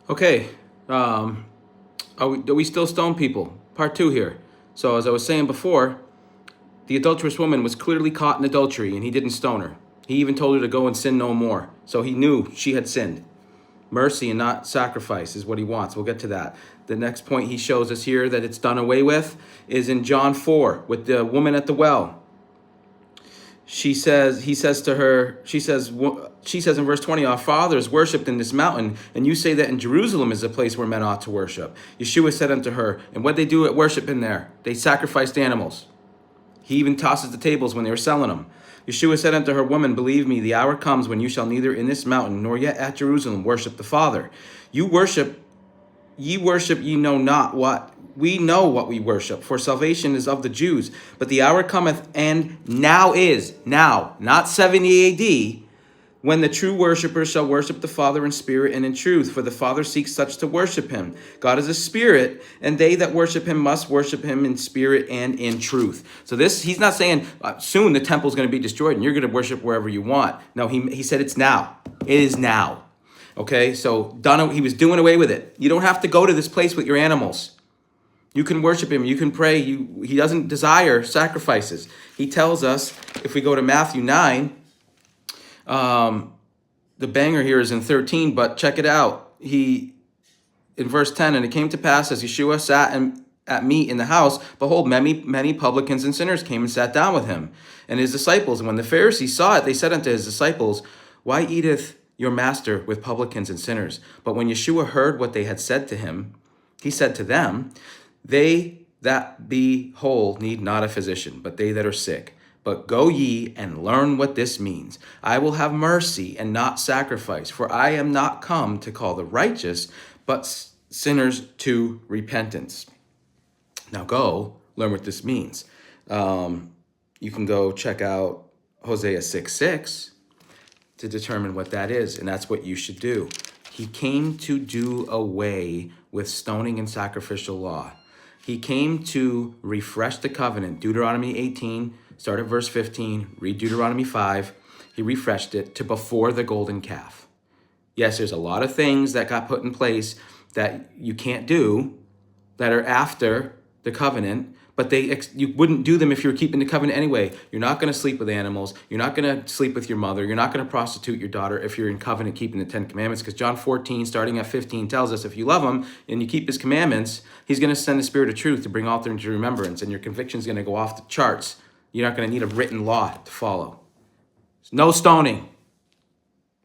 Okay, do we still stone people? Part two here. So as I was saying before, the adulterous woman was clearly caught in adultery, and he didn't stone her. He even told her to go and sin no more. So he knew she had sinned. Mercy and not sacrifice is what he wants. We'll get to that. The next point he shows us here that it's done away with is in John 4 with the woman at the well. He says to her, she says in verse 20, our fathers worshipped in this mountain, and you say that in Jerusalem is a place where men ought to worship. Yeshua said unto her, and what they do at worship in there? They sacrificed animals. He even tosses the tables when they were selling them. Yeshua said unto her, woman, believe me, the hour comes when you shall neither in this mountain nor yet at Jerusalem worship the Father. Ye worship ye know not what. We know what we worship, for salvation is of the Jews. But the hour cometh, and now is, now, not 70 AD, when the true worshipers shall worship the Father in spirit and in truth, for the Father seeks such to worship him. God is a spirit, and they that worship him must worship him in spirit and in truth. So he's not saying soon the temple is going to be destroyed and you're going to worship wherever you want. No, he said it's now. It is now. Okay, so he was doing away with it. You don't have to go to this place with your animals. You can worship him. You can pray. He doesn't desire sacrifices. He tells us, if we go to Matthew 9, the banger here is in 13, but check it out. In verse 10, and it came to pass as Yeshua sat at meat in the house, behold, many publicans and sinners came and sat down with him and his disciples. And when the Pharisees saw it, they said unto his disciples, why eateth your master with publicans and sinners? But when Yeshua heard what they had said to him, he said to them, they that be whole need not a physician, but they that are sick. But go ye and learn what this means. I will have mercy and not sacrifice, for I am not come to call the righteous, but sinners to repentance. Now go learn what this means. You can go check out Hosea 6:6 to determine what that is, and that's what you should do. He came to do away with stoning and sacrificial law. He came to refresh the covenant. Deuteronomy 18, start at verse 15, read Deuteronomy 5. He refreshed it to before the golden calf. Yes, there's a lot of things that got put in place that you can't do that are after the covenant, but you wouldn't do them if you were keeping the covenant anyway. You're not going to sleep with animals. You're not going to sleep with your mother. You're not going to prostitute your daughter if you're in covenant keeping the 10 commandments, because John 14, starting at 15, tells us if you love him and you keep his commandments, he's going to send the spirit of truth to bring all things to remembrance, and your conviction's going to go off the charts. You're not going to need a written law to follow. No stoning.